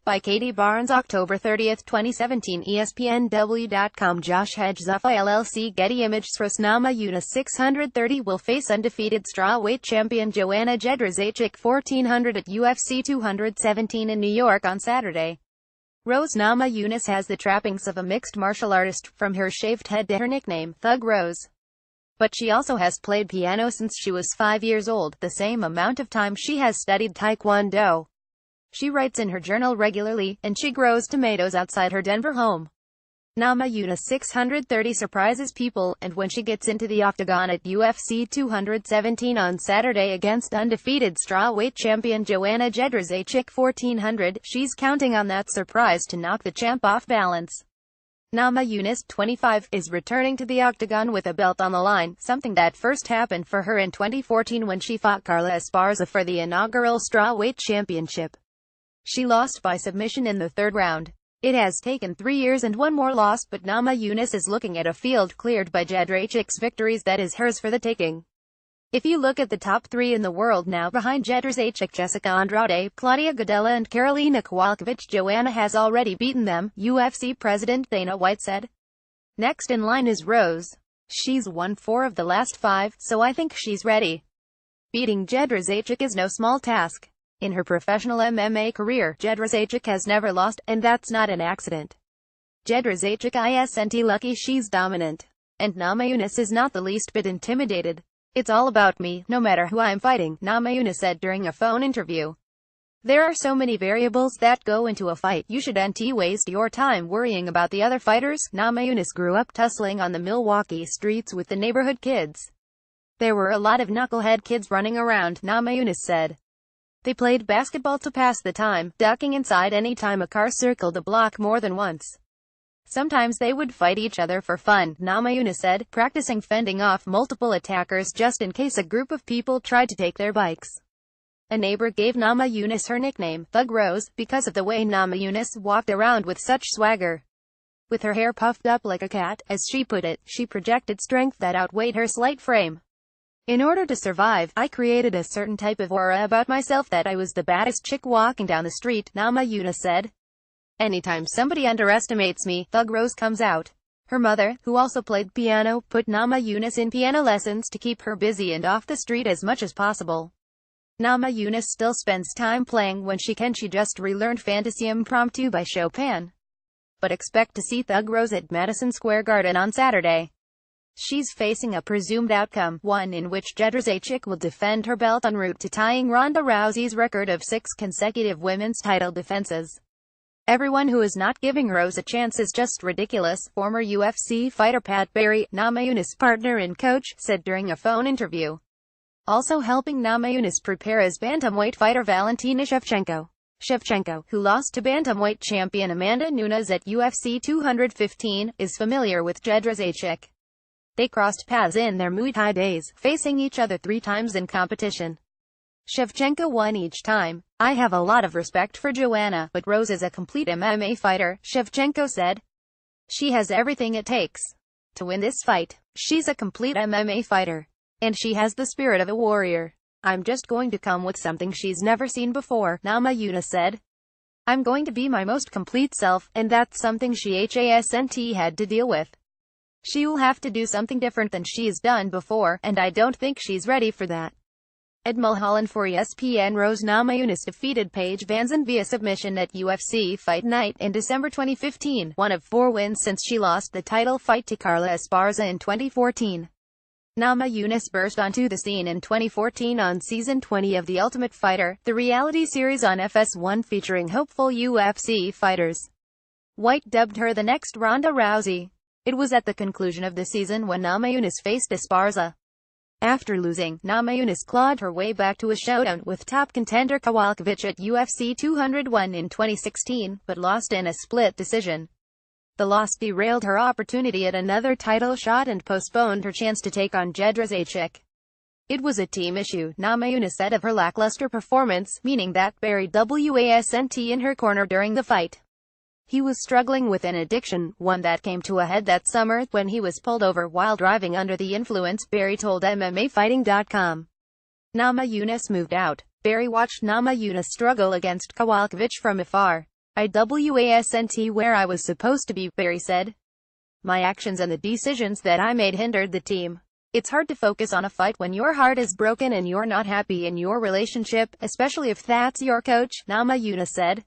by Katie Barnes October 30, 2017 ESPNW.com Josh HedgesZuffa LLCGetty ImagesRose Namajunas 630 will face undefeated strawweight champion Joanna jedrzejczyk 1400 at UFC 217 in New York on Saturday. Rose Namajunas has the trappings of a mixed martial artist, from her shaved head to her nickname, Thug Rose. But she also has played piano since she was 5 years old, the same amount of time she has studied Taekwondo. She writes in her journal regularly, and she grows tomatoes outside her Denver home. Namajunas 630 surprises people, and when she gets into the octagon at UFC 217 on Saturday against undefeated strawweight champion Joanna jedrzejczyk 1400, she's counting on that surprise to knock the champ off balance. Namajunas, 25, is returning to the octagon with a belt on the line, something that first happened for her in 2014 when she fought Carla Esparza for the inaugural strawweight championship. She lost by submission in the third round. It has taken 3 years and one more loss, but Namajunas is looking at a field cleared by jedrzejczyk's victories that is hers for the taking. If you look at the top 3 in the world now behind jedrzejczyk, Jessica Andrade, Claudia Gadelha and Karolina Kowalkiewicz, Joanna has already beaten them, UFC President Dana White said. Next in line is Rose. She's won 4 of the last 5, so I think she's ready. Beating jedrzejczyk is no small task. In her professional MMA career, jedrzejczyk has never lost, and that's not an accident. Jedrzejczyk isn't lucky she's dominant. And Namajunas is not the least bit intimidated. It's all about me, no matter who I'm fighting, Namajunas said during a phone interview. There are so many variables that go into a fight, you shouldn't waste your time worrying about the other fighters. Namajunas grew up tussling on the Milwaukee streets with the neighborhood kids. There were a lot of knucklehead kids running around, Namajunas said. They played basketball to pass the time, ducking inside any time a car circled the block more than once. Sometimes they would fight each other for fun, Namajunas said, practicing fending off multiple attackers just in case a group of people tried to take their bikes. A neighbor gave Namajunas her nickname, Thug Rose, because of the way Namajunas walked around with such swagger. With her hair puffed up like a cat, as she put it, she projected strength that outweighed her slight frame. In order to survive, I created a certain type of aura about myself that I was the baddest chick walking down the street, Namajunas said. Anytime somebody underestimates me, Thug Rose comes out. Her mother, who also played piano, put Namajunas in piano lessons to keep her busy and off the street as much as possible. Namajunas still spends time playing when she can. She just relearned Fantasy Impromptu by Chopin. But expect to see Thug Rose at Madison Square Garden on Saturday. She's facing a presumed outcome, one in which jedrzejczyk will defend her belt en route to tying Ronda Rousey's record of 6 consecutive women's title defenses. Everyone who is not giving Rose a chance is just ridiculous, former UFC fighter Pat Barry, Namajunas' partner and coach, said during a phone interview. Also helping Namajunas prepare is bantamweight fighter Valentina Shevchenko. Shevchenko, who lost to bantamweight champion Amanda Nunes at UFC 215, is familiar with jedrzejczyk. They crossed paths in their Muay Thai days, facing each other 3 times in competition. Shevchenko won each time. I have a lot of respect for Joanna, but Rose is a complete MMA fighter, Shevchenko said. She has everything it takes to win this fight. She's a complete MMA fighter. And she has the spirit of a warrior. I'm just going to come with something she's never seen before, Namajunas said. I'm going to be my most complete self, and that's something she hasn't had to deal with. She will have to do something different than she's done before, and I don't think she's ready for that. Ed Mulholland for ESPN. Rose Namajunas defeated Paige VanZant via submission at UFC Fight Night in December 2015, one of 4 wins since she lost the title fight to Carla Esparza in 2014. Namajunas burst onto the scene in 2014 on Season 20 of The Ultimate Fighter, the reality series on FS1 featuring hopeful UFC fighters. White dubbed her the next Ronda Rousey. It was at the conclusion of the season when Namajunas faced Esparza. After losing, Namajunas clawed her way back to a showdown with top contender Kowalkiewicz at UFC 201 in 2016, but lost in a split decision. The loss derailed her opportunity at another title shot and postponed her chance to take on jedrzejczyk. It was a team issue, Namajunas said of her lackluster performance, meaning that Barry wasn't in her corner during the fight. He was struggling with an addiction, one that came to a head that summer when he was pulled over while driving under the influence, Barry told MMAfighting.com. Namajunas moved out. Barry watched Namajunas struggle against Kowalkiewicz from afar. I wasn't where I was supposed to be, Barry said. My actions and the decisions that I made hindered the team. It's hard to focus on a fight when your heart is broken and you're not happy in your relationship, especially if that's your coach, Namajunas said.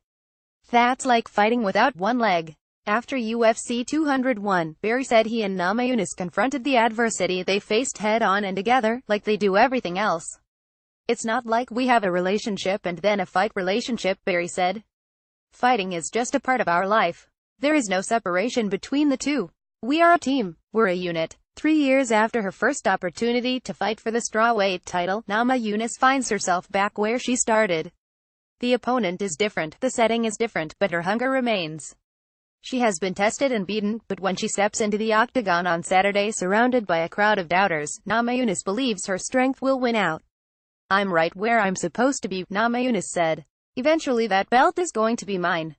That's like fighting without one leg. After UFC 201, Barry said he and Namajunas confronted the adversity they faced head-on and together, like they do everything else. It's not like we have a relationship and then a fight relationship, Barry said. Fighting is just a part of our life. There is no separation between the two. We are a team. We're a unit. 3 years after her first opportunity to fight for the strawweight title, Namajunas finds herself back where she started. The opponent is different, the setting is different, but her hunger remains. She has been tested and beaten, but when she steps into the octagon on Saturday surrounded by a crowd of doubters, Namajunas believes her strength will win out. I'm right where I'm supposed to be, Namajunas said. Eventually that belt is going to be mine.